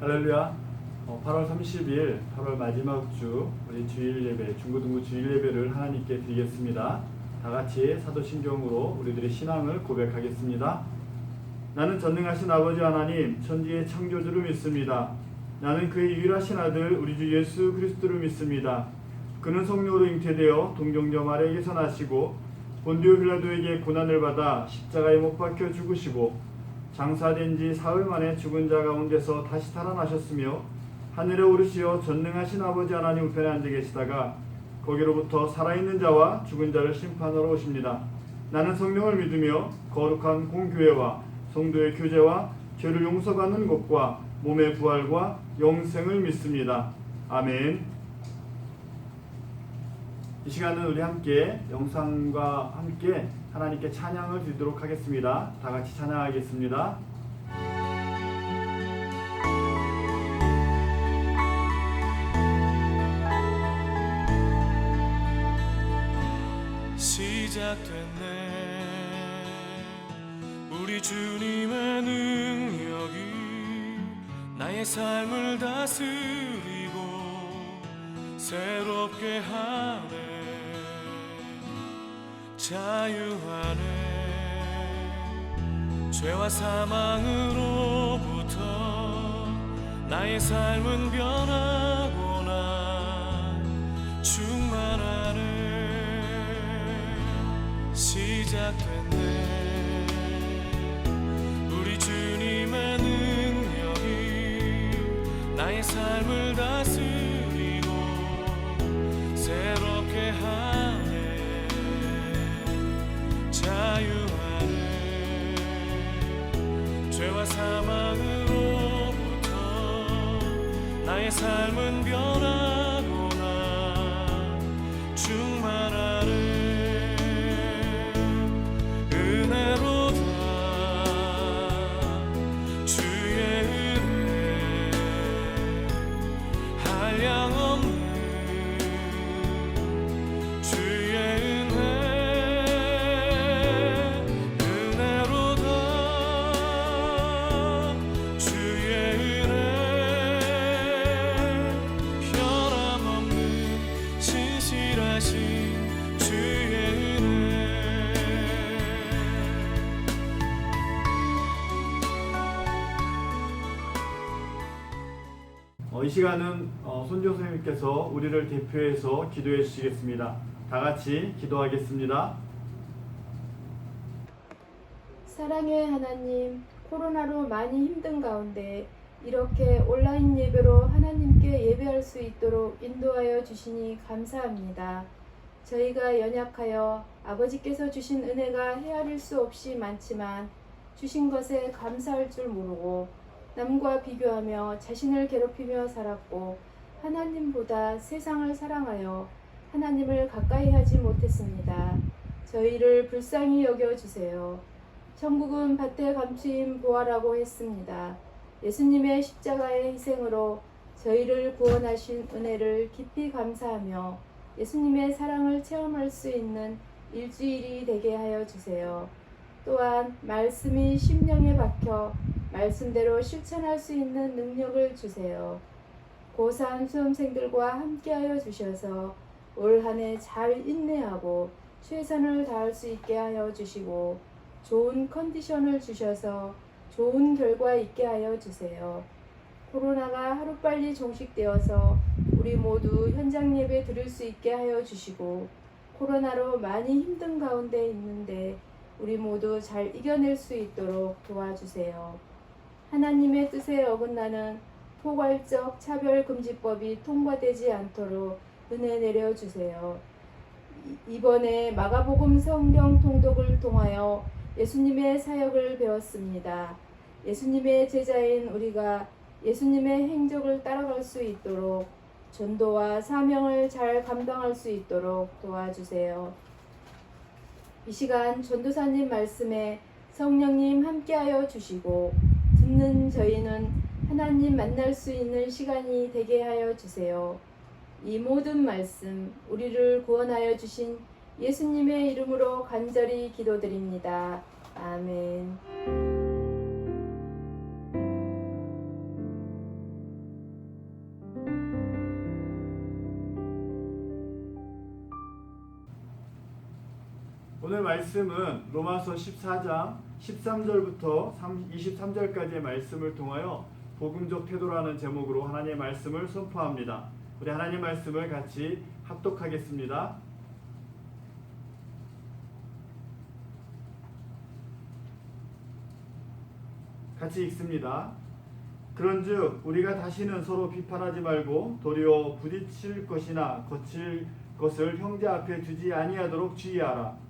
할렐루야. 8월 30일 8월 마지막 주 우리 주일 예배, 중고등부 주일 예배를 하나님께 드리겠습니다. 다 같이 사도신경으로 우리들의 신앙을 고백하겠습니다. 나는 전능하신 아버지 하나님, 천지의 창조주를 믿습니다. 나는 그의 유일하신 아들 우리 주 예수 그리스도를 믿습니다. 그는 성령으로 잉태되어 동정녀 마리아에게서 나시고 본디오 빌라도에게 고난을 받아 십자가에 못 박혀 죽으시고 장사된 지 사흘 만에 죽은 자 가운데서 다시 살아나셨으며 하늘에 오르시어 전능하신 아버지 하나님 우편에 앉아 계시다가 거기로부터 살아있는 자와 죽은 자를 심판하러 오십니다. 나는 성령을 믿으며 거룩한 공교회와 성도의 교제와 죄를 용서받는 것과 몸의 부활과 영생을 믿습니다. 아멘. 이 시간은 우리 함께 영상과 함께 하나님께 찬양을 드리도록 하겠습니다. 다 같이 찬양하겠습니다. 시작됐네. 우리 주님의 능력이 나의 삶을 다스리고 새롭게 하네. 자유하네. 죄와 사망으로부터 나의 삶은 변하고나 충만하네. 시작됐네. 우리 주님의 능력이 나의 삶을 다스리고 새롭게 하네. 자유하네. 죄와 사망으로부터 나의 삶은 변하고나 충만하네. 은혜로다. 주의 은혜 한량없는 주의 은혜. 은혜로다. 주의 은혜 변함없는 신실하신 주의 은혜. 이 시간은 손지호 선생님께서 우리를 대표해서 기도해 주시겠습니다. 다 같이 기도하겠습니다. 사랑의 하나님, 코로나로 많이 힘든 가운데 이렇게 온라인 예배로 하나님께 예배할 수 있도록 인도하여 주시니 감사합니다. 저희가 연약하여 아버지께서 주신 은혜가 헤아릴 수 없이 많지만 주신 것에 감사할 줄 모르고 남과 비교하며 자신을 괴롭히며 살았고 하나님보다 세상을 사랑하여 하나님을 가까이 하지 못했습니다. 저희를 불쌍히 여겨주세요. 천국은 밭에 감추인 보화라고 했습니다. 예수님의 십자가의 희생으로 저희를 구원하신 은혜를 깊이 감사하며 예수님의 사랑을 체험할 수 있는 일주일이 되게 하여 주세요. 또한 말씀이 심령에 박혀 말씀대로 실천할 수 있는 능력을 주세요. 고3 수험생들과 함께하여 주셔서 올 한 해 잘 인내하고 최선을 다할 수 있게 하여 주시고 좋은 컨디션을 주셔서 좋은 결과 있게 하여 주세요. 코로나가 하루빨리 종식되어서 우리 모두 현장 예배 드릴 수 있게 하여 주시고 코로나로 많이 힘든 가운데 있는데 우리 모두 잘 이겨낼 수 있도록 도와주세요. 하나님의 뜻에 어긋나는 포괄적 차별금지법이 통과되지 않도록 은혜 내려주세요. 이번에 마가복음 성경 통독을 통하여 예수님의 사역을 배웠습니다. 예수님의 제자인 우리가 예수님의 행적을 따라갈 수 있도록 전도와 사명을 잘 감당할 수 있도록 도와주세요. 이 시간 전도사님 말씀에 성령님 함께하여 주시고 듣는 저희는 하나님 만날 수 있는 시간이 되게 하여 주세요. 이 모든 말씀 우리를 구원하여 주신 예수님의 이름으로 간절히 기도드립니다. 아멘. 말씀은 로마서 14장 13절부터 23절까지의 말씀을 통하여 복음적 태도라는 제목으로 하나님의 말씀을 선포합니다. 우리 하나님의 말씀을 같이 합독하겠습니다. 같이 읽습니다. 그런즉 우리가 다시는 서로 비판하지 말고 도리어 부딪힐 것이나 거칠 것을 형제 앞에 두지 아니하도록 주의하라.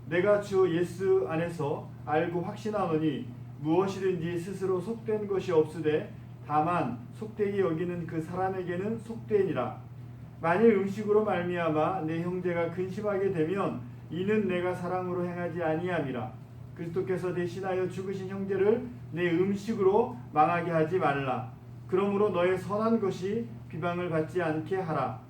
내가 주 예수 안에서 알고 확신하노니 무엇이든지 스스로 속된 것이 없으되 다만 속되게 여기는 그 사람에게는 속되니라. 만일 음식으로 말미암아 내 형제가 근심하게 되면 이는 내가 사랑으로 행하지 아니함이라. 그리스도께서 대신하여 죽으신 형제를 내 음식으로 망하게 하지 말라. 그러므로 너의 선한 것이 비방을 받지 않게 하라.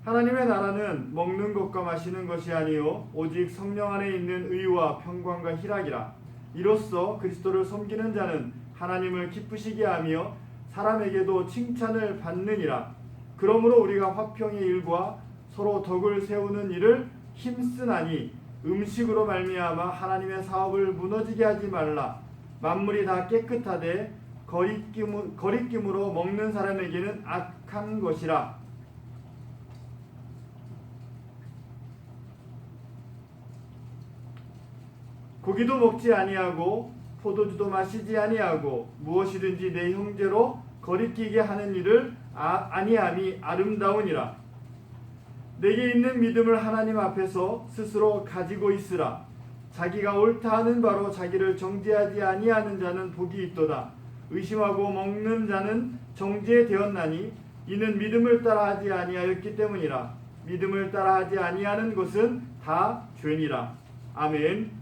하나님의 나라는 먹는 것과 마시는 것이 아니요 오직 성령 안에 있는 의와 평강과 희락이라. 이로써 그리스도를 섬기는 자는 하나님을 기쁘시게 하며 사람에게도 칭찬을 받느니라. 그러므로 우리가 화평의 일과 서로 덕을 세우는 일을 힘쓰나니 음식으로 말미암아 하나님의 사업을 무너지게 하지 말라. 만물이 다 깨끗하되 거리낌으로 먹는 사람에게는 악한 것이라. 고기도 먹지 아니하고 포도주도 마시지 아니하고 무엇이든지 내 형제로 거리끼게 하는 일을 아니함이 아름다우니라. 내게 있는 믿음을 하나님 앞에서 스스로 가지고 있으라. 자기가 옳다 하는 바로 자기를 정죄하지 아니하는 자는 복이 있도다. 의심하고 먹는 자는 정죄되었나니 이는 믿음을 따라하지 아니하였기 때문이라. 믿음을 따라하지 아니하는 것은 다 죄니라. 아멘.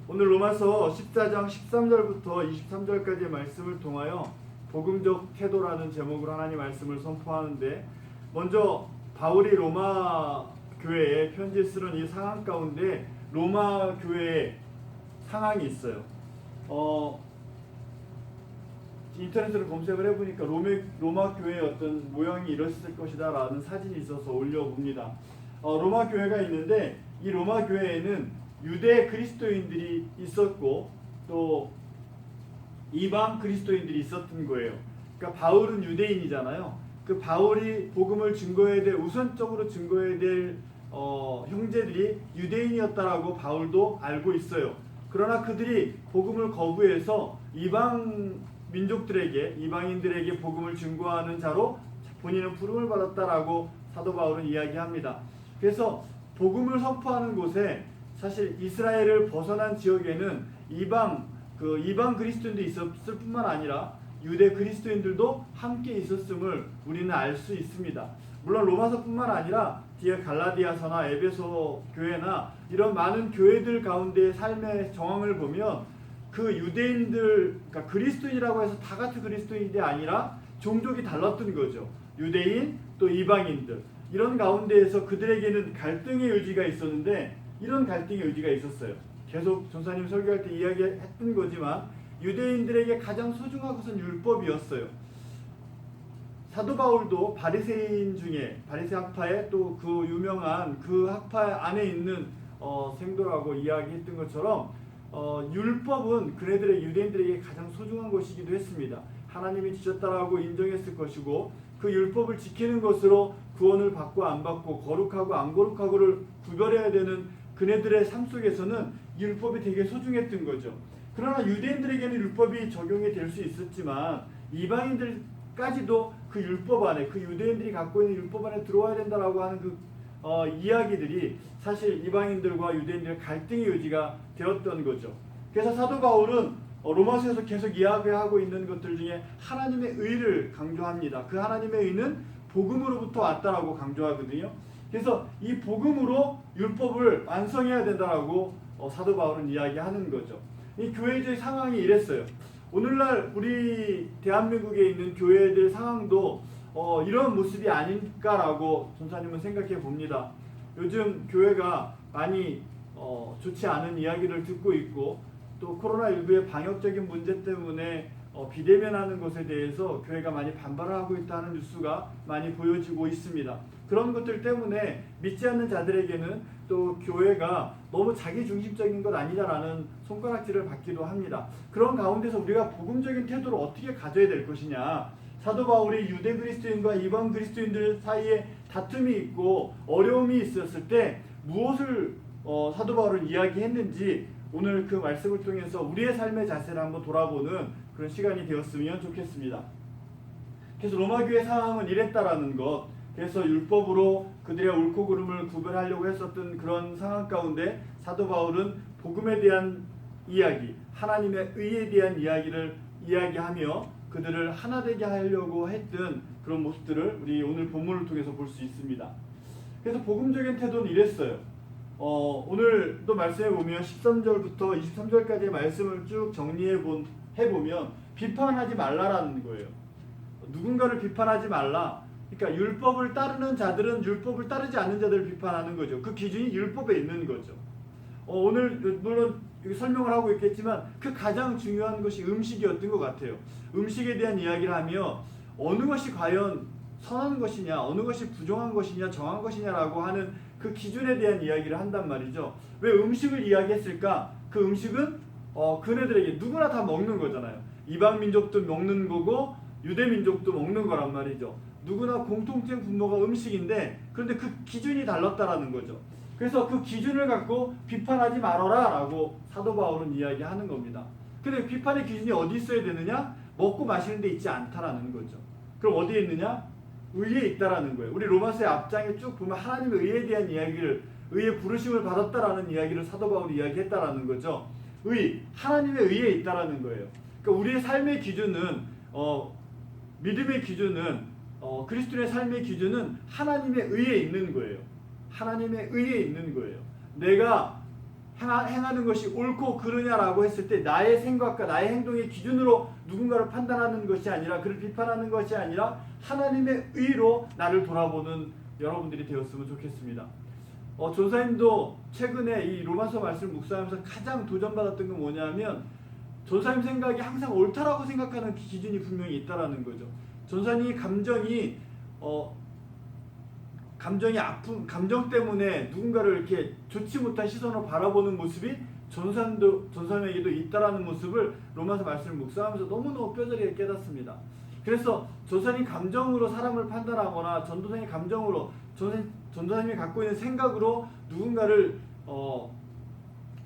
오늘 로마서 14장 13절부터 23절까지의 말씀을 통하여 복음적 태도라는 제목으로 하나님 말씀을 선포하는데, 먼저 바울이 로마 교회에 편지 쓰는 이 상황 가운데 로마 교회의 상황이 있어요. 인터넷으로 검색을 해보니까 로마 교회의 어떤 모양이 이랬을 것이다 라는 사진이 있어서 올려봅니다. 로마 교회가 있는데 이 로마 교회에는 유대 그리스도인들이 있었고 또 이방 그리스도인들이 있었던 거예요. 그러니까 바울은 유대인이잖아요. 그 바울이 복음을 증거해야 될, 우선적으로 증거해야 될 형제들이 유대인이었다라고 바울도 알고 있어요. 그러나 그들이 복음을 거부해서 이방 민족들에게, 이방인들에게 복음을 증거하는 자로 본인은 부름을 받았다라고 사도 바울은 이야기합니다. 그래서 복음을 선포하는 곳에, 사실 이스라엘을 벗어난 지역에는 이방 그리스도인도 있었을 뿐만 아니라 유대 그리스도인들도 함께 있었음을 우리는 알 수 있습니다. 물론 로마서뿐만 아니라 뒤에 갈라디아서나 에베소 교회나 이런 많은 교회들 가운데의 삶의 정황을 보면 그 유대인들, 그러니까 그리스도인이라고 해서 다 같은 그리스도인이 아니라 종족이 달랐던 거죠. 유대인 또 이방인들, 이런 가운데에서 그들에게는 갈등의 의지가 있었는데, 이런 갈등의 의지가 있었어요. 계속 전사님 설교할 때 이야기했던 거지만 유대인들에게 가장 소중한 것은 율법이었어요. 사도 바울도 바리새인 중에, 바리새 학파의 또 그 유명한 그 학파 안에 있는 생도라고 이야기했던 것처럼 율법은 그네들의, 유대인들에게 가장 소중한 것이기도 했습니다. 하나님이 주셨다라고 인정했을 것이고, 그 율법을 지키는 것으로 구원을 받고 안 받고, 거룩하고 안 거룩하고를 구별해야 되는 그네들의 삶 속에서는 율법이 되게 소중했던 거죠. 그러나 유대인들에게는 율법이 적용이 될 수 있었지만 이방인들까지도 그 율법 안에, 그 유대인들이 갖고 있는 율법 안에 들어와야 된다라고 하는 그 이야기들이 사실 이방인들과 유대인들의 갈등의 요지가 되었던 거죠. 그래서 사도 바울은 로마서에서 계속 이야기하고 있는 것들 중에 하나님의 의를 강조합니다. 그 하나님의 의는 복음으로부터 왔다라고 강조하거든요. 그래서 이 복음으로 율법을 완성해야 된다라고 사도 바울은 이야기하는 거죠. 이 교회의 상황이 이랬어요. 오늘날 우리 대한민국에 있는 교회들 상황도 이런 모습이 아닐까라고 전사님은 생각해 봅니다. 요즘 교회가 많이 좋지 않은 이야기를 듣고 있고, 또 코로나19의 방역적인 문제 때문에 비대면하는 것에 대해서 교회가 많이 반발을 하고 있다는 뉴스가 많이 보여지고 있습니다. 그런 것들 때문에 믿지 않는 자들에게는 또 교회가 너무 자기중심적인 것 아니냐라는 손가락질을 받기도 합니다. 그런 가운데서 우리가 복음적인 태도를 어떻게 가져야 될 것이냐, 사도 바울이 유대 그리스도인과 이방 그리스도인들 사이에 다툼이 있고 어려움이 있었을 때 무엇을 사도 바울은 이야기했는지 오늘 그 말씀을 통해서 우리의 삶의 자세를 한번 돌아보는 그런 시간이 되었으면 좋겠습니다. 그래서 로마 교회 상황은 이랬다라는 것, 그래서 율법으로 그들의 옳고 그름을 구별하려고 했었던 그런 상황 가운데 사도 바울은 복음에 대한 이야기, 하나님의 의에 대한 이야기를 이야기하며 그들을 하나 되게 하려고 했던 그런 모습들을 우리 오늘 본문을 통해서 볼 수 있습니다. 그래서 복음적인 태도는 이랬어요. 오늘도 말씀해 보면 13절부터 23절까지의 말씀을 쭉 해보면 비판하지 말라라는 거예요. 누군가를 비판하지 말라. 그러니까 율법을 따르는 자들은 율법을 따르지 않는 자들을 비판하는 거죠. 그 기준이 율법에 있는 거죠. 오늘 물론 설명을 하고 있겠지만 그 가장 중요한 것이 음식이었던 것 같아요. 음식에 대한 이야기를 하며 어느 것이 과연 선한 것이냐, 어느 것이 부정한 것이냐, 정한 것이냐라고 하는 그 기준에 대한 이야기를 한단 말이죠. 왜 음식을 이야기했을까? 그 음식은 그네들에게 누구나 다 먹는 거잖아요. 이방 민족도 먹는 거고 유대 민족도 먹는 거란 말이죠. 누구나 공통된 분모가 음식인데 그런데 그 기준이 달랐다라는 거죠. 그래서 그 기준을 갖고 비판하지 말아라 라고 사도 바울은 이야기하는 겁니다. 근데 비판의 기준이 어디 있어야 되느냐? 먹고 마시는 데 있지 않다라는 거죠. 그럼 어디에 있느냐? 의에 있다라는 거예요. 우리 로마서의 앞장에 쭉 보면 하나님의 의에 대한 이야기를, 의의 부르심을 받았다라는 이야기를 사도 바울이 이야기했다라는 거죠. 하나님의 의에 있다라는 거예요. 그러니까 우리의 삶의 기준은 믿음의 기준은 그리스도의 삶의 기준은 하나님의 의에 있는 거예요. 하나님의 의에 있는 거예요. 내가 행하는 것이 옳고 그르냐라고 했을 때 나의 생각과 나의 행동의 기준으로 누군가를 판단하는 것이 아니라 그를 비판하는 것이 아니라 하나님의 의로 나를 돌아보는 여러분들이 되었으면 좋겠습니다. 전사님도 최근에 이 로마서 말씀을 묵상하면서 가장 도전받았던 건 뭐냐면 전사님 생각이 항상 옳다라고 생각하는 기준이 분명히 있다라는 거죠. 전사님이 감정이 아픈 감정 때문에 누군가를 이렇게 좋지 못한 시선으로 바라보는 모습이 전사님에게도 있다라는 모습을 로마서 말씀을 묵상하면서 너무너무 뼈저리게 깨닫습니다. 그래서 전사님 감정으로 사람을 판단하거나 전도사님 감정으로 전도사님이 갖고 있는 생각으로 누군가를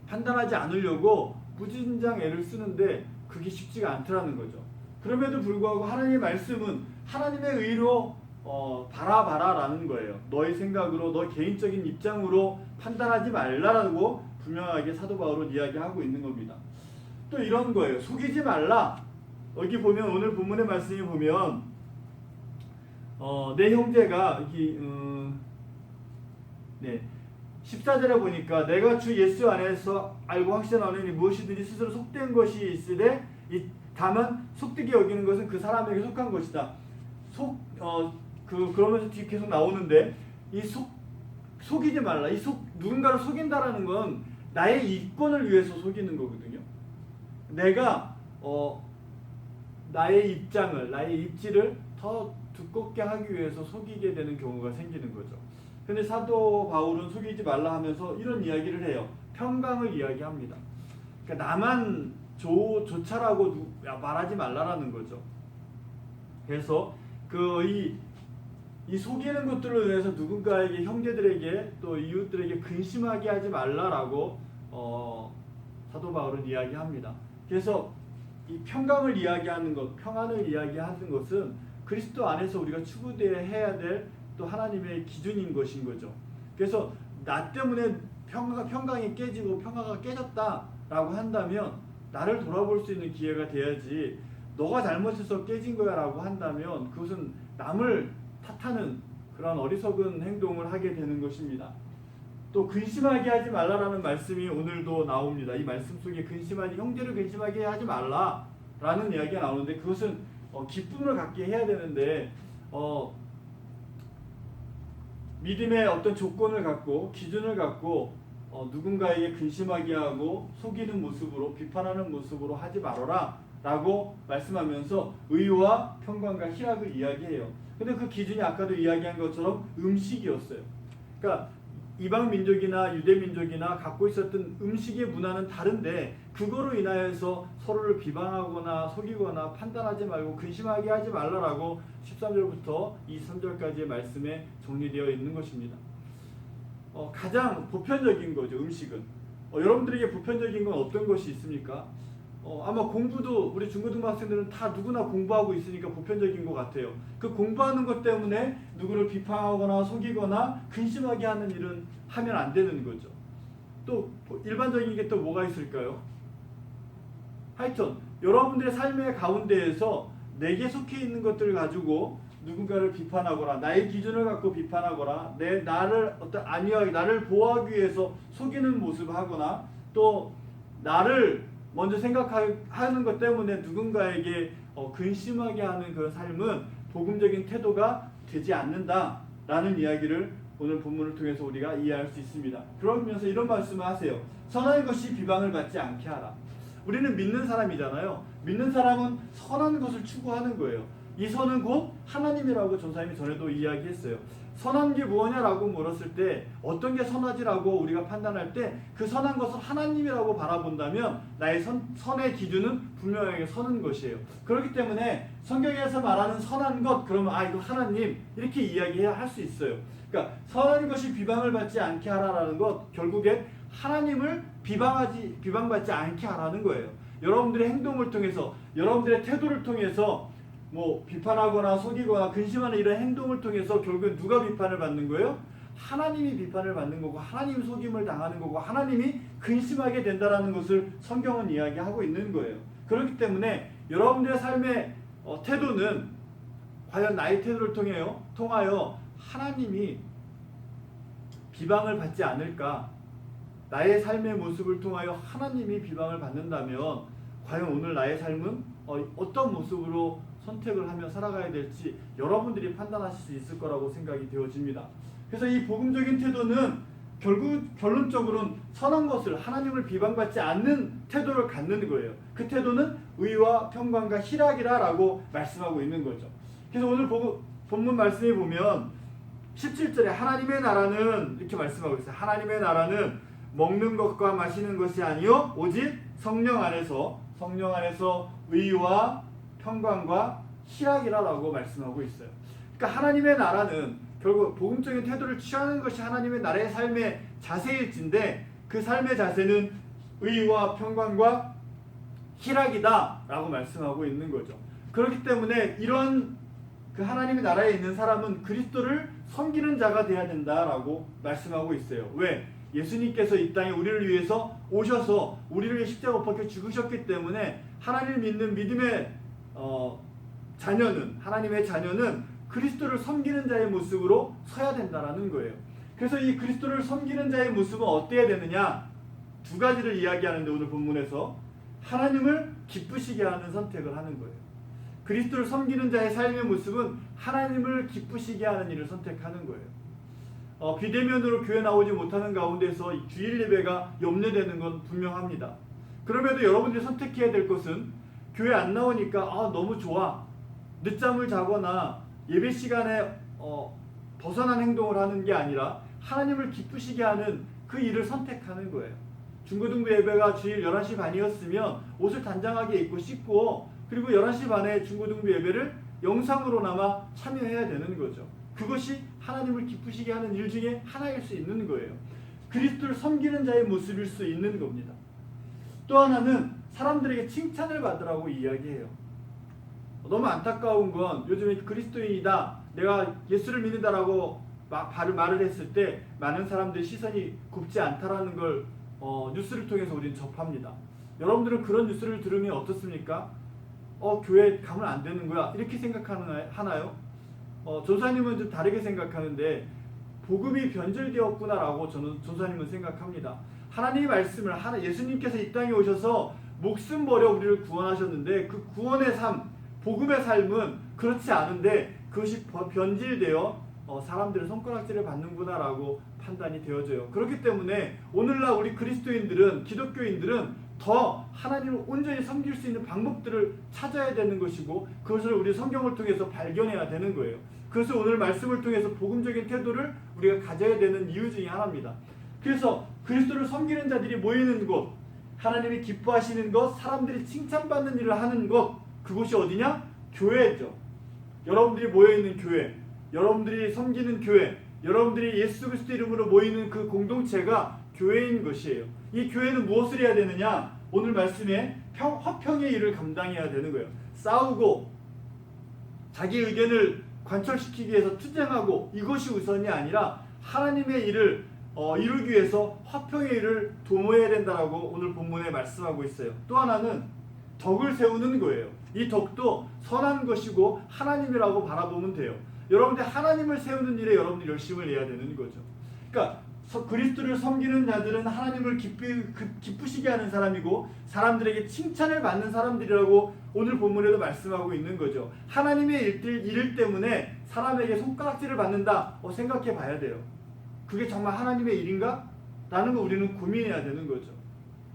판단하지 않으려고 무진장 애를 쓰는데 그게 쉽지가 않더라는 거죠. 그럼에도 불구하고 하나님의 말씀은 하나님의 의로 바라봐라라는 거예요. 너의 생각으로, 너의 개인적인 입장으로 판단하지 말라라고 분명하게 사도 바울은 이야기하고 있는 겁니다. 또 이런 거예요. 속이지 말라. 여기 보면 오늘 본문의 말씀에 보면 내 형제가 여기 14절에 보니까 내가 주 예수 안에서 알고 확신하노니 무엇이든지 스스로 속된 것이 있으되 다만 속되게 여기는 것은 그 사람에게 속한 것이다. 그러면서 뒤에 계속 나오는데 속이지 말라. 누군가를 속인다라는 건 나의 이권을 위해서 속이는 거거든요. 내가 나의 입장을, 나의 입지를 더 두껍게 하기 위해서 속이게 되는 경우가 생기는 거죠. 근데 사도 바울은 속이지 말라 하면서 이런 이야기를 해요. 평강을 이야기합니다. 그러니까 나만 좋자라고 말하지 말라라는 거죠. 그래서 이 속이는 것들을 위해서 누군가에게, 형제들에게 또 이웃들에게 근심하게 하지 말라라고 사도 바울은 이야기합니다. 그래서 이 평강을 이야기하는 것, 평안을 이야기하는 것은 그리스도 안에서 우리가 추구해야 될 또 하나님의 기준인 것인 거죠. 그래서 나 때문에 평강이 깨지고 평화가 깨졌다라고 한다면 나를 돌아볼 수 있는 기회가 돼야지, 너가 잘못해서 깨진 거야 라고 한다면 그것은 남을 탓하는 그런 어리석은 행동을 하게 되는 것입니다. 또 근심하게 하지 말라라는 말씀이 오늘도 나옵니다. 이 말씀 속에 형제를 근심하게 하지 말라라는 이야기가 나오는데 그것은 기쁨을 갖게 해야 되는데 믿음의 어떤 조건을 갖고 기준을 갖고 누군가에게 근심하게 하고 속이는 모습으로, 비판하는 모습으로 하지 말아라 라고 말씀하면서 의와 평강과 희락을 이야기해요. 근데 그 기준이 아까도 이야기한 것처럼 음식이었어요. 그러니까 이방 민족이나 유대 민족이나 갖고 있었던 음식의 문화는 다른데 그거로 인하여서 서로를 비방하거나 속이거나 판단하지 말고 근심하게 하지 말라라고 13절부터 23절까지의 말씀에 정리되어 있는 것입니다. 가장 보편적인 거죠. 음식은. 여러분들에게 보편적인 건 어떤 것이 있습니까? 아마 공부도 우리 중고등학생들은 다 누구나 공부하고 있으니까 보편적인 것 같아요. 그 공부하는 것 때문에 누구를 비판하거나 속이거나 근심하게 하는 일은 하면 안 되는 거죠. 또 일반적인 게 또 뭐가 있을까요? 하여튼 여러분들의 삶의 가운데에서 내게 속해 있는 것들을 가지고 누군가를 비판하거나 나의 기준을 갖고 비판하거나 나를 안위하게 나를 보호하기 위해서 속이는 모습을 하거나 또 나를 먼저 생각하는 것 때문에 누군가에게 근심하게 하는 그런 삶은 복음적인 태도가 되지 않는다라는 이야기를 오늘 본문을 통해서 우리가 이해할 수 있습니다. 그러면서 이런 말씀을 하세요. 선한 것이 비방을 받지 않게 하라. 우리는 믿는 사람이잖아요. 믿는 사람은 선한 것을 추구하는 거예요. 이 선은 곧 하나님이라고 전사님이 전에도 이야기했어요. 선한 게 무엇냐라고 물었을 때 어떤 게 선하지라고 우리가 판단할 때 그 선한 것을 하나님이라고 바라본다면 나의 선의 기준은 분명하게 선한 것이에요. 그렇기 때문에 성경에서 말하는 선한 것 그러면 이거 하나님 이렇게 이야기해야 할 수 있어요. 그러니까 선한 것이 비방을 받지 않게 하라라는 것 결국엔 하나님을 비방받지 않게 하라는 거예요. 여러분들의 행동을 통해서 여러분들의 태도를 통해서 비판하거나 속이거나 근심하는 이런 행동을 통해서 결국엔 누가 비판을 받는 거예요? 하나님이 비판을 받는 거고 하나님이 속임을 당하는 거고 하나님이 근심하게 된다라는 것을 성경은 이야기하고 있는 거예요. 그렇기 때문에 여러분들의 삶의 태도는 과연 나의 태도를 통하여 하나님이 비방을 받지 않을까? 나의 삶의 모습을 통하여 하나님이 비방을 받는다면 과연 오늘 나의 삶은 어떤 모습으로 선택을 하며 살아가야 될지 여러분들이 판단하실 수 있을 거라고 생각이 되어집니다. 그래서 이 복음적인 태도는 결론적으로는 선한 것을 하나님을 비방받지 않는 태도를 갖는 거예요. 그 태도는 의와 평강과 희락이라고 말씀하고 있는 거죠. 그래서 오늘 본문 말씀에 보면 17절에 하나님의 나라는 이렇게 말씀하고 있어요. 하나님의 나라는 먹는 것과 마시는 것이 아니요 오직 성령 안에서 의와 평강과 희락이라고 말씀하고 있어요. 그러니까 하나님의 나라는 결국 복음적인 태도를 취하는 것이 하나님의 나라의 삶의 자세일진데 그 삶의 자세는 의와 평강과 희락이다라고 말씀하고 있는 거죠. 그렇기 때문에 이런 그 하나님의 나라에 있는 사람은 그리스도를 섬기는 자가 되어야 된다라고 말씀하고 있어요. 왜? 예수님께서 이 땅에 우리를 위해서 오셔서 우리를 십자가 못 박혀 죽으셨기 때문에 하나님을 믿는 믿음의 하나님의 자녀는 그리스도를 섬기는 자의 모습으로 서야 된다라는 거예요. 그래서 이 그리스도를 섬기는 자의 모습은 어때야 되느냐? 두 가지를 이야기하는데 오늘 본문에서 하나님을 기쁘시게 하는 선택을 하는 거예요. 그리스도를 섬기는 자의 삶의 모습은 하나님을 기쁘시게 하는 일을 선택하는 거예요. 비대면으로 교회 나오지 못하는 가운데서 주일 예배가 염려되는 건 분명합니다. 그럼에도 여러분들이 선택해야 될 것은 교회 안 나오니까 너무 좋아 늦잠을 자거나 예배 시간에 벗어난 행동을 하는 게 아니라 하나님을 기쁘시게 하는 그 일을 선택하는 거예요. 중고등부 예배가 주일 11시 반이었으면 옷을 단장하게 입고 씻고 그리고 11시 반에 중고등부 예배를 영상으로나마 참여해야 되는 거죠. 그것이 하나님을 기쁘시게 하는 일 중에 하나일 수 있는 거예요. 그리스도를 섬기는 자의 모습일 수 있는 겁니다. 또 하나는 사람들에게 칭찬을 받으라고 이야기해요. 너무 안타까운 건 요즘에 그리스도인이다, 내가 예수를 믿는다라고 말을 했을 때 많은 사람들의 시선이 곱지 않다라는 걸 뉴스를 통해서 우리는 접합니다. 여러분들은 그런 뉴스를 들으면 어떻습니까? 교회 가면 안 되는 거야 이렇게 생각하나요? 전사님은 좀 다르게 생각하는데 복음이 변질되었구나라고 저는 전사님은 생각합니다. 하나님의 말씀을 예수님께서 이 땅에 오셔서 목숨 버려 우리를 구원하셨는데 그 구원의 삶 복음의 삶은 그렇지 않은데 그것이 변질되어 사람들의 손가락질을 받는구나라고 판단이 되어져요. 그렇기 때문에 오늘날 우리 그리스도인들은 기독교인들은 더 하나님을 온전히 섬길 수 있는 방법들을 찾아야 되는 것이고 그것을 우리 성경을 통해서 발견해야 되는 거예요. 그래서 오늘 말씀을 통해서 복음적인 태도를 우리가 가져야 되는 이유 중에 하나입니다. 그래서 그리스도를 섬기는 자들이 모이는 곳, 하나님이 기뻐하시는 것, 사람들이 칭찬받는 일을 하는 것, 그곳이 어디냐? 교회죠. 여러분들이 모여있는 교회, 여러분들이 섬기는 교회, 여러분들이 예수 그리스도 이름으로 모이는 그 공동체가 교회인 것이에요. 이 교회는 무엇을 해야 되느냐? 오늘 말씀에 화평의 일을 감당해야 되는 거예요. 싸우고 자기 의견을 관철시키기 위해서 투쟁하고 이것이 우선이 아니라 하나님의 일을 이루기 위해서 화평의 일을 도모해야 된다라고 오늘 본문에 말씀하고 있어요. 또 하나는 덕을 세우는 거예요. 이 덕도 선한 것이고 하나님이라고 바라보면 돼요. 여러분들 하나님을 세우는 일에 여러분들이 열심을 내야 되는 거죠. 그러니까 그리스도를 섬기는 자들은 하나님을 기쁘시게 하는 사람이고 사람들에게 칭찬을 받는 사람들이라고 오늘 본문에도 말씀하고 있는 거죠. 하나님의 일 때문에 사람에게 손가락질을 받는다 생각해 봐야 돼요. 그게 정말 하나님의 일인가? 라는 거 우리는 고민해야 되는 거죠.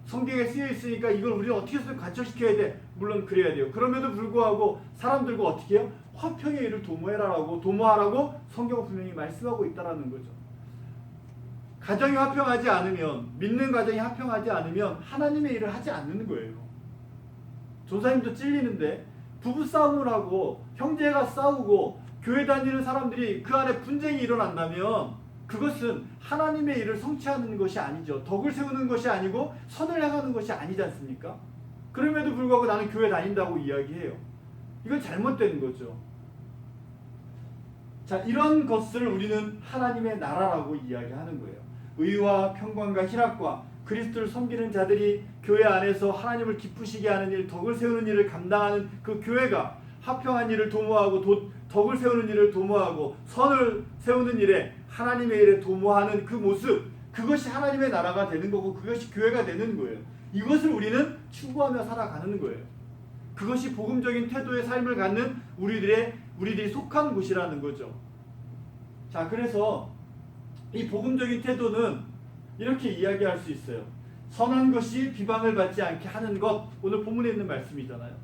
성경에 쓰여 있으니까 이걸 우리는 어떻게 해서 관철시켜야 돼? 물론 그래야 돼요. 그럼에도 불구하고 사람들과 어떻게 해요? 화평의 일을 도모하라고 성경은 분명히 말씀하고 있다는 거죠. 가정이 화평하지 않으면, 믿는 가정이 화평하지 않으면 하나님의 일을 하지 않는 거예요. 조사님도 찔리는데 부부싸움을 하고 형제가 싸우고 교회 다니는 사람들이 그 안에 분쟁이 일어난다면 그것은 하나님의 일을 성취하는 것이 아니죠. 덕을 세우는 것이 아니고 선을 행하는 것이 아니지 않습니까? 그럼에도 불구하고 나는 교회 다닌다고 이야기해요. 이건 잘못된 거죠. 자, 이런 것을 우리는 하나님의 나라라고 이야기하는 거예요. 의와 평강과 희락과 그리스도를 섬기는 자들이 교회 안에서 하나님을 기쁘시게 하는 일, 덕을 세우는 일을 감당하는 그 교회가 화평한 일을 도모하고 덕을 세우는 일을 도모하고 선을 세우는 일에 하나님의 일에 도모하는 그 모습, 그것이 하나님의 나라가 되는 거고 그것이 교회가 되는 거예요. 이것을 우리는 추구하며 살아가는 거예요. 그것이 복음적인 태도의 삶을 갖는 우리들이 속한 곳이라는 거죠. 자, 그래서 이 복음적인 태도는 이렇게 이야기할 수 있어요. 선한 것이 비방을 받지 않게 하는 것, 오늘 본문에 있는 말씀이잖아요.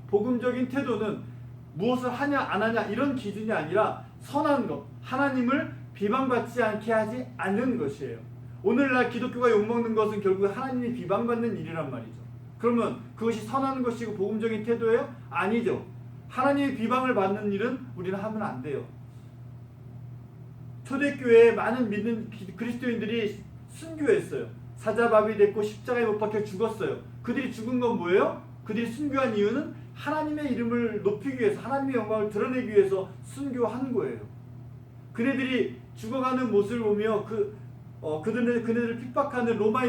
복음적인 태도는 무엇을 하냐 안 하냐 이런 기준이 아니라 선한 것, 하나님을 비방받지 않게 하지 않는 것이에요. 오늘날 기독교가 욕먹는 것은 결국 하나님이 비방받는 일이란 말이죠. 그러면 그것이 선한 것이고 복음적인 태도예요? 아니죠. 하나님의 비방을 받는 일은 우리는 하면 안 돼요. 초대교회에 많은 믿는 그리스도인들이 순교했어요. 사자밥이 됐고 십자가에 못 박혀 죽었어요. 그들이 죽은 건 뭐예요? 그들이 순교한 이유는 하나님의 이름을 높이기 위해서, 하나님의 영광을 드러내기 위해서 순교한 거예요. 그네들이 죽어가는 모습을 보며 그네들을 핍박하는 로마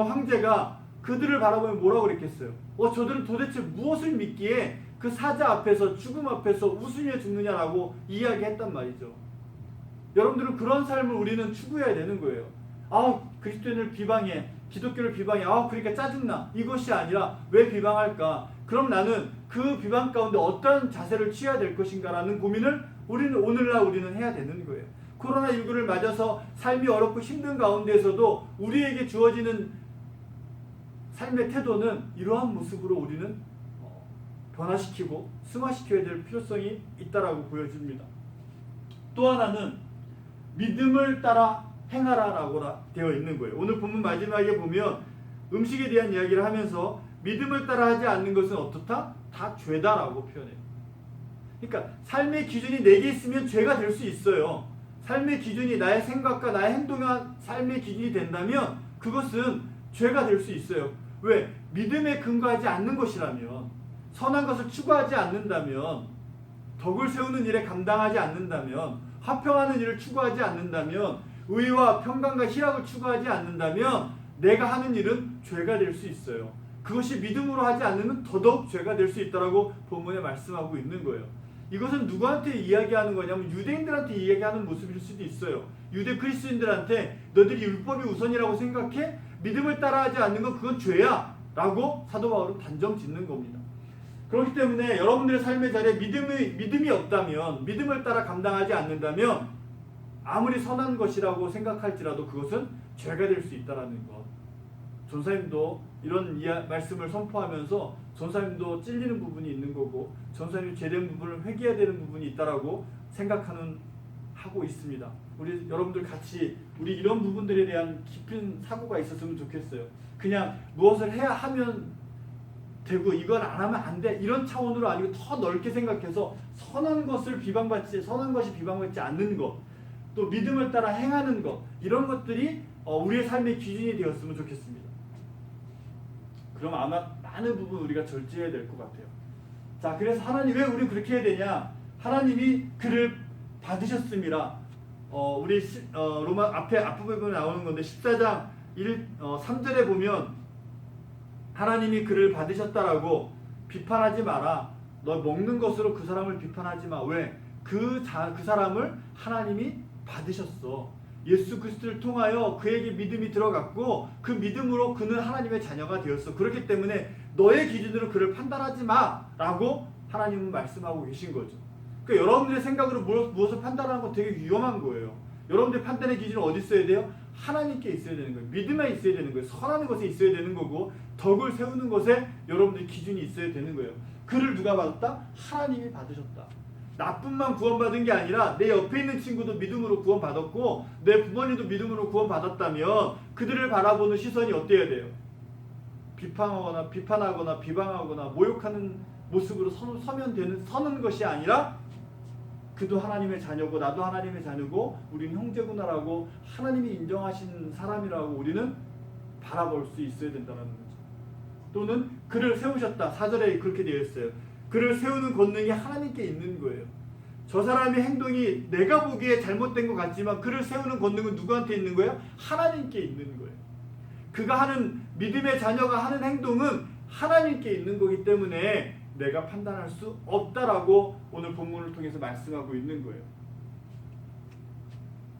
황제가 그들을 바라보며 뭐라고 그랬겠어요? 저들은 도대체 무엇을 믿기에 그 사자 앞에서, 죽음 앞에서 웃으며 죽느냐라고 이야기했단 말이죠. 여러분들은 그런 삶을 우리는 추구해야 되는 거예요. 그리스도인을 비방해, 기독교를 비방해, 그러니까 짜증나, 이것이 아니라 왜 비방할까? 그럼 나는 그 비방 가운데 어떤 자세를 취해야 될 것인가라는 고민을 오늘날 우리는 해야 되는 거예요. 코로나19를 맞아서 삶이 어렵고 힘든 가운데에서도 우리에게 주어지는 삶의 태도는 이러한 모습으로 우리는 변화시키고 승화시켜야 될 필요성이 있다라고 보여집니다. 또 하나는 믿음을 따라 행하라라고 되어 있는 거예요. 오늘 본문 마지막에 보면 음식에 대한 이야기를 하면서 믿음을 따라 하지 않는 것은 어떻다? 다 죄다라고 표현해요. 그러니까 삶의 기준이 내게 있으면 죄가 될 수 있어요. 삶의 기준이 나의 생각과 나의 행동과 삶의 기준이 된다면 그것은 죄가 될 수 있어요. 왜? 믿음에 근거하지 않는 것이라면, 선한 것을 추구하지 않는다면, 덕을 세우는 일에 감당하지 않는다면, 화평하는 일을 추구하지 않는다면, 의와 평강과 희락을 추구하지 않는다면 내가 하는 일은 죄가 될 수 있어요. 그것이 믿음으로 하지 않으면 더더욱 죄가 될 수 있다라고 본문에 말씀하고 있는 거예요. 이것은 누구한테 이야기하는 거냐면 유대인들한테 이야기하는 모습일 수도 있어요. 유대 그리스도인들한테 너희들이 율법이 우선이라고 생각해? 믿음을 따라하지 않는 건 그건 죄야 라고 사도 바울은 단정 짓는 겁니다. 그렇기 때문에 여러분들의 삶의 자리에 믿음이 없다면, 믿음을 따라 감당하지 않는다면 아무리 선한 것이라고 생각할지라도 그것은 죄가 될 수 있다는 것. 전사님도 이런 말씀을 선포하면서 전사님도 찔리는 부분이 있는 거고 전사님이 죄된 부분을 회개해야 되는 부분이 있다라고 하고 있습니다. 우리 여러분들 같이 우리 이런 부분들에 대한 깊은 사고가 있었으면 좋겠어요. 그냥 무엇을 해야 하면 되고 이건 안 하면 안 돼 이런 차원으로 아니고 더 넓게 생각해서 선한 것이 비방받지 않는 것, 또 믿음을 따라 행하는 것, 이런 것들이 우리의 삶의 기준이 되었으면 좋겠습니다. 그럼 아마 많은 부분 우리가 절제해야 될 것 같아요. 자, 그래서 하나님 왜 우리 그렇게 해야 되냐? 하나님이 그를 받으셨습니다. 우리 로마 앞부분에 나오는 건데 14장 3절에 보면 하나님이 그를 받으셨다라고 비판하지 마라. 너 먹는 것으로 그 사람을 비판하지 마. 왜? 그 사람을 하나님이 받으셨어. 예수 그리스도를 통하여 그에게 믿음이 들어갔고 그 믿음으로 그는 하나님의 자녀가 되었어. 그렇기 때문에 너의 기준으로 그를 판단하지 마라고 하나님은 말씀하고 계신 거죠. 그러니까 여러분들의 생각으로 무엇을 판단하는 건 되게 위험한 거예요. 여러분들의 판단의 기준은 어디 있어야 돼요? 하나님께 있어야 되는 거예요. 믿음에 있어야 되는 거예요. 선한 것에 있어야 되는 거고 덕을 세우는 것에 여러분들의 기준이 있어야 되는 거예요. 그를 누가 받았다? 하나님이 받으셨다. 나뿐만 구원받은 게 아니라 내 옆에 있는 친구도 믿음으로 구원받았고 내 부모님도 믿음으로 구원받았다면 그들을 바라보는 시선이 어때야 돼요? 비판하거나 비방하거나 모욕하는 모습으로 서는 것이 아니라 그도 하나님의 자녀고 나도 하나님의 자녀고 우리는 형제구나라고 하나님이 인정하신 사람이라고 우리는 바라볼 수 있어야 된다는 거죠. 또는 그를 세우셨다. 4절에 그렇게 되어 있어요. 그를 세우는 권능이 하나님께 있는 거예요. 저 사람의 행동이 내가 보기에 잘못된 것 같지만 그를 세우는 권능은 누구한테 있는 거예요? 하나님께 있는 거예요. 그가 하는 믿음의 자녀가 하는 행동은 하나님께 있는 거기 때문에 내가 판단할 수 없다라고 오늘 본문을 통해서 말씀하고 있는 거예요.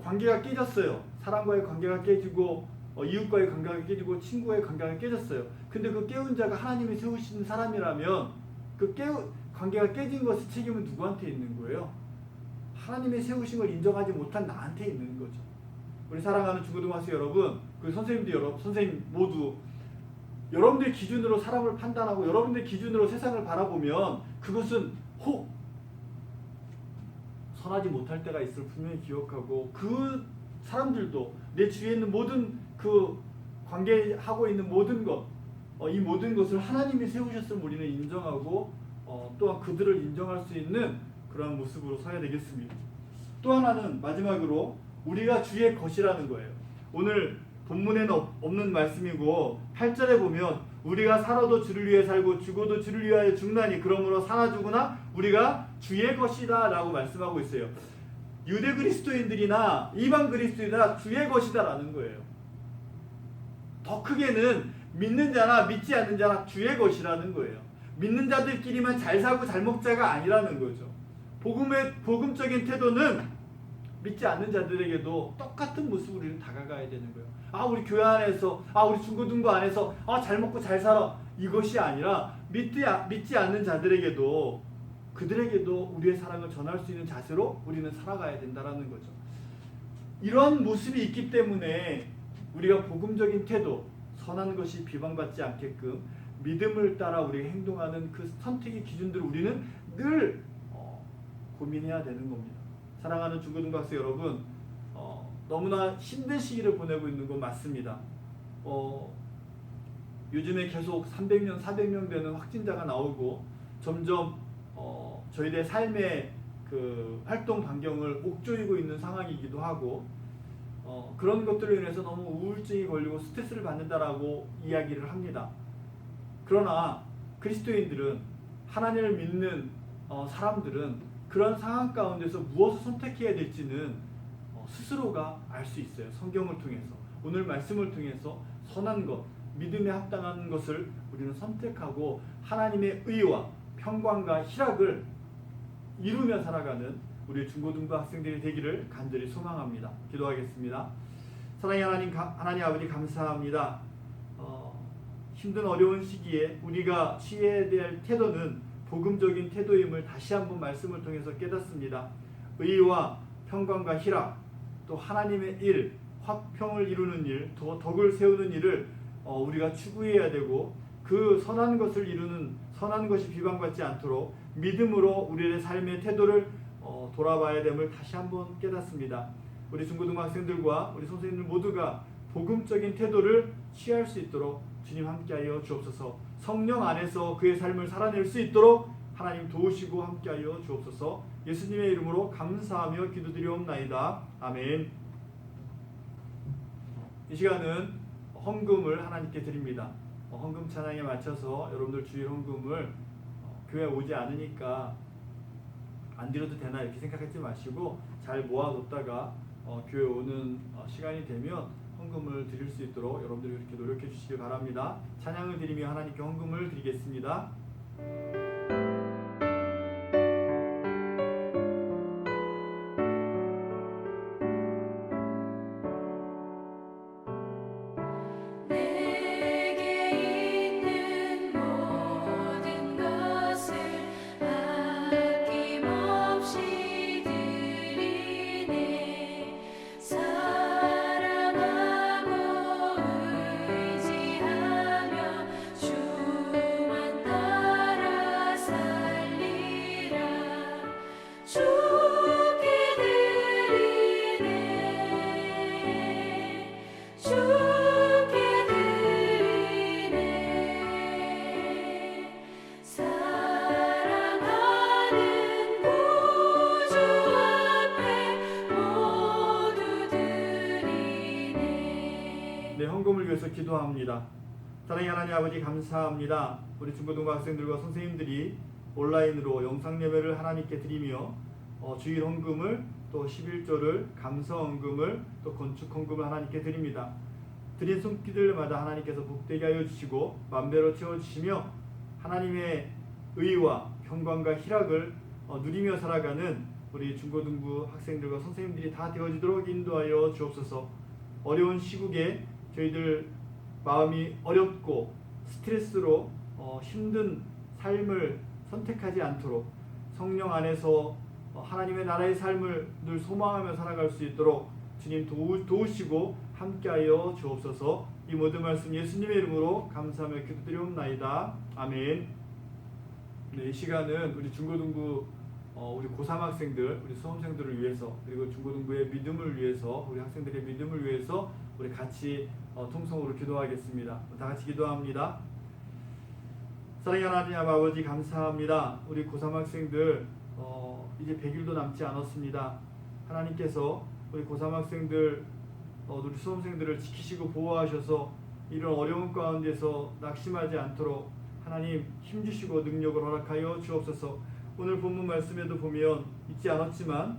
관계가 깨졌어요. 사람과의 관계가 깨지고 이웃과의 관계가 깨지고 친구와의 관계가 깨졌어요. 근데 그 깨운 자가 하나님이 세우신 사람이라면 그 관계가 깨진 것의 책임은 누구한테 있는 거예요? 하나님의 세우신 걸 인정하지 못한 나한테 있는 거죠. 우리 사랑하는 중고등학생 여러분, 그 선생님 모두 여러분들 기준으로 사람을 판단하고 여러분들 기준으로 세상을 바라보면 그것은 혹 선하지 못할 때가 있을 분명히 기억하고 그 사람들도 내 주위에 있는 모든 그 관계하고 있는 모든 것, 이 모든 것을 하나님이 세우셨음을 우리는 인정하고 또한 그들을 인정할 수 있는 그런 모습으로 서야 되겠습니다. 또 하나는 마지막으로 우리가 주의 것이라는 거예요. 오늘 본문에는 없는 말씀이고 8절에 보면 우리가 살아도 주를 위해 살고 죽어도 주를 위하여 죽나니 그러므로 사나 죽으나 우리가 주의 것이다 라고 말씀하고 있어요. 유대 그리스도인들이나 이방 그리스도인이나 주의 것이다 라는 거예요. 더 크게는 믿는 자나 믿지 않는 자나 주의 것이라는 거예요. 믿는 자들끼리만 잘 사고 잘 먹자가 아니라는 거죠. 복음적인 태도는 믿지 않는 자들에게도 똑같은 모습으로 우리는 다가가야 되는 거예요. 우리 교회 안에서, 우리 중고등부 안에서, 잘 먹고 잘 살아. 이것이 아니라 믿지 않는 자들에게도 그들에게도 우리의 사랑을 전할 수 있는 자세로 우리는 살아가야 된다는 거죠. 이런 모습이 있기 때문에 우리가 복음적인 태도, 선한 것이 비방받지 않게끔 믿음을 따라 우리가 행동하는 그 선택의 기준들을 우리는 늘 고민해야 되는 겁니다. 사랑하는 중고등부 학생 여러분, 너무나 힘든 시기를 보내고 있는 건 맞습니다. 요즘에 계속 300명, 400명 되는 확진자가 나오고 점점 저희들의 삶의 그 활동 반경을 옥조이고 있는 상황이기도 하고 그런 것들로 인해서 너무 우울증이 걸리고 스트레스를 받는다라고 이야기를 합니다. 그러나 그리스도인들은 하나님을 믿는 사람들은 그런 상황 가운데서 무엇을 선택해야 될지는 스스로가 알 수 있어요. 성경을 통해서 오늘 말씀을 통해서 선한 것, 믿음에 합당한 것을 우리는 선택하고 하나님의 의와 평강과 희락을 이루며 살아가는 우리 중고등부 학생들이 되기를 간절히 소망합니다. 기도하겠습니다. 사랑의 하나님 아버지 감사합니다. 힘든 어려운 시기에 우리가 취해야 될 태도는 복음적인 태도임을 다시 한번 말씀을 통해서 깨닫습니다. 의와 평강과 희락, 또 하나님의 일, 화평을 이루는 일, 덕을 세우는 일을 우리가 추구해야 되고 그 선한 것을 이루는 선한 것이 비방받지 않도록 믿음으로 우리의 삶의 태도를 돌아봐야 됨을 다시 한번 깨닫습니다. 우리 중고등부 학생들과 우리 선생님들 모두가 복음적인 태도를 취할 수 있도록 주님 함께하여 주옵소서. 성령 안에서 그의 삶을 살아낼 수 있도록 하나님 도우시고 함께하여 주옵소서. 예수님의 이름으로 감사하며 기도드리옵나이다. 아멘. 이 시간은 헌금을 하나님께 드립니다. 헌금 찬양에 맞춰서 여러분들 주일 헌금을 교회 오지 않으니까 안 드려도 되나 이렇게 생각하지 마시고 잘 모아뒀다가 교회 오는 시간이 되면 헌금을 드릴 수 있도록 여러분들이 이렇게 노력해 주시길 바랍니다. 찬양을 드리며 하나님께 헌금을 드리겠습니다. 헌금을 위해서 기도합니다. 사랑의 하나님 아버지 감사합니다. 우리 중고등부 학생들과 선생님들이 온라인으로 영상 예배를 하나님께 드리며 주일 헌금을 또 11조를 감사 헌금을 또 건축 헌금을 하나님께 드립니다. 드린 손길들마다 하나님께서 복되게 하여 주시고 만배로 채워주시며 하나님의 의와 평강과 희락을 누리며 살아가는 우리 중고등부 학생들과 선생님들이 다 되어지도록 인도하여 주옵소서. 어려운 시국에 저희들 마음이 어렵고 스트레스로 힘든 삶을 선택하지 않도록 성령 안에서 하나님의 나라의 삶을 늘 소망하며 살아갈 수 있도록 주님 도우시고 함께하여 주옵소서. 이 모든 말씀 예수님의 이름으로 감사하며 기도드리옵나이다. 아멘. 네, 이 시간은 우리 중고등부 우리 고3 학생들, 우리 수험생들을 위해서 그리고 중고등부의 믿음을 위해서 우리 학생들의 믿음을 위해서 우리 같이 통성으로 기도하겠습니다. 다 같이 기도합니다. 사랑의 하나님 아버지 감사합니다. 우리 고3 학생들 이제 100일도 남지 않았습니다. 하나님께서 우리 고3 학생들 우리 수험생들을 지키시고 보호하셔서 이런 어려운 가운데서 낙심하지 않도록 하나님 힘주시고 능력을 허락하여 주옵소서. 오늘 본문 말씀에도 보면 잊지 않았지만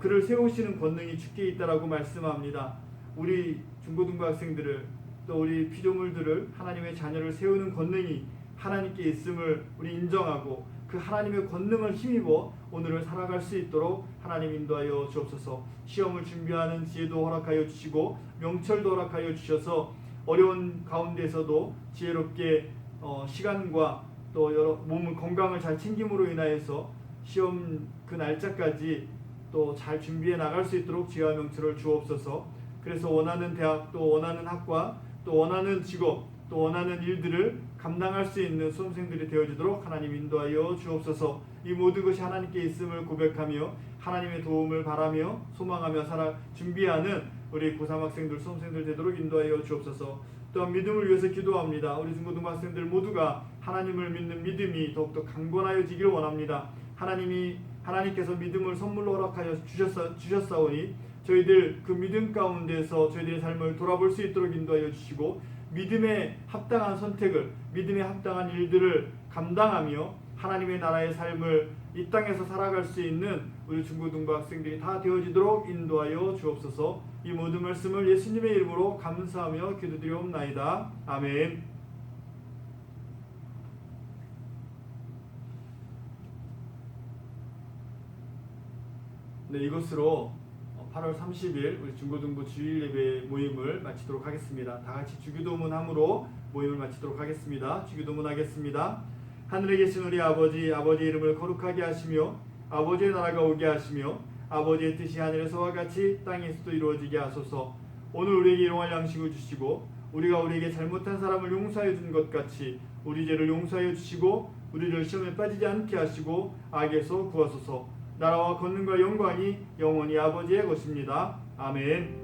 그를 세우시는 권능이 주께 있다라고 말씀합니다. 우리 중고등부 학생들을 또 우리 피조물들을 하나님의 자녀를 세우는 권능이 하나님께 있음을 우리 인정하고 그 하나님의 권능을 힘입어 오늘을 살아갈 수 있도록 하나님 인도하여 주옵소서. 시험을 준비하는 지혜도 허락하여 주시고 명철도 허락하여 주셔서 어려운 가운데서도 지혜롭게 시간과 또 여러 몸을 건강을 잘 챙김으로 인하여서 시험 그 날짜까지 또 잘 준비해 나갈 수 있도록 지혜와 명철을 주옵소서. 그래서 원하는 대학 또 원하는 학과 또 원하는 직업 또 원하는 일들을 감당할 수 있는 수험생들이 되어지도록 하나님 인도하여 주옵소서. 이 모든 것이 하나님께 있음을 고백하며 하나님의 도움을 바라며 소망하며 살아 준비하는 우리 고3 학생들 수험생들 되도록 인도하여 주옵소서. 또한 믿음을 위해서 기도합니다. 우리 중고등부 학생들 모두가 하나님을 믿는 믿음이 더욱더 강건하여지길 원합니다. 하나님께서 믿음을 선물로 허락하여 주셨사오니 저희들 그 믿음 가운데서 저희들의 삶을 돌아볼 수 있도록 인도하여 주시고 믿음에 합당한 선택을 믿음에 합당한 일들을 감당하며 하나님의 나라의 삶을 이 땅에서 살아갈 수 있는 우리 중고등부 학생들이 다 되어지도록 인도하여 주옵소서. 이 모든 말씀을 예수님의 이름으로 감사하며 기도드리옵나이다. 아멘. 네, 이것으로 8월 30일 우리 중고등부 주일 예배 모임을 마치도록 하겠습니다. 다 같이 주기도문함으로 모임을 마치도록 하겠습니다. 주기도문 하겠습니다. 하늘에 계신 우리 아버지, 아버지의 이름을 거룩하게 하시며 아버지의 나라가 오게 하시며 아버지의 뜻이 하늘에서와 같이 땅에서도 이루어지게 하소서. 오늘 우리에게 일용할 양식을 주시고 우리가 우리에게 잘못한 사람을 용서하여 준 것 같이 우리 죄를 용서하여 주시고 우리를 시험에 빠지지 않게 하시고 악에서 구하소서. 나라와 권능과 영광이 영원히 아버지의 것입니다. 아멘.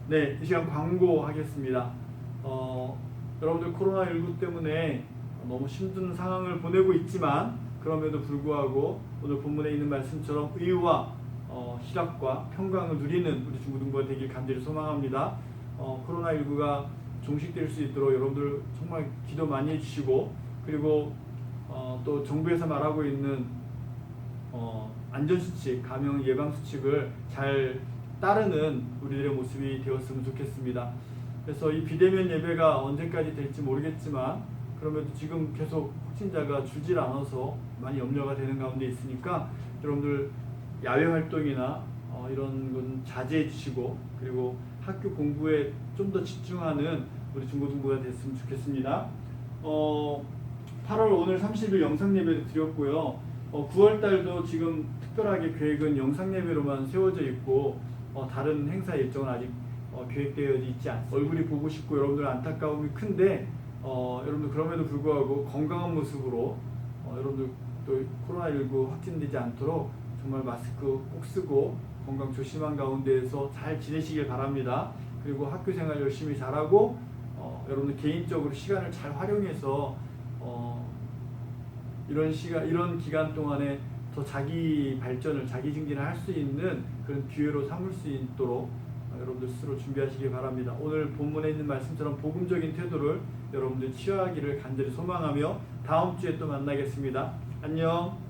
네, 이 시간 광고하겠습니다. 여러분들 코로나19 때문에 너무 힘든 상황을 보내고 있지만 그럼에도 불구하고 오늘 본문에 있는 말씀처럼 의와 희락과 평강을 누리는 우리 중고등부가 되길 간절히 소망합니다. 코로나19가 종식될 수 있도록 여러분들 정말 기도 많이 해주시고 그리고 또 정부에서 말하고 있는 안전수칙, 감염 예방수칙을 잘 따르는 우리들의 모습이 되었으면 좋겠습니다. 그래서 이 비대면 예배가 언제까지 될지 모르겠지만 그럼에도 지금 계속 확진자가 줄질 않아서 많이 염려가 되는 가운데 있으니까 여러분들 야외 활동이나 이런 건 자제해 주시고 그리고 학교 공부에 좀 더 집중하는 우리 중고등부가 됐으면 좋겠습니다. 8월 오늘 30일 영상 예배를 드렸고요. 9월 달도 지금 특별하게 계획은 영상 예배로만 세워져 있고 다른 행사 일정은 아직 계획되어 있지 않습니다. 얼굴이 보고 싶고 여러분들 안타까움이 큰데 여러분들 그럼에도 불구하고 건강한 모습으로 여러분들 또 코로나19 확진되지 않도록 정말 마스크 꼭 쓰고 건강 조심한 가운데에서 잘 지내시길 바랍니다. 그리고 학교 생활 열심히 잘하고 여러분들 개인적으로 시간을 잘 활용해서 이런 기간 동안에 더 자기 발전을 자기 증진을 할 수 있는 그런 기회로 삼을 수 있도록 여러분들 스스로 준비하시기 바랍니다. 오늘 본문에 있는 말씀처럼 복음적인 태도를 여러분들 취하기를 간절히 소망하며 다음 주에 또 만나겠습니다. 안녕.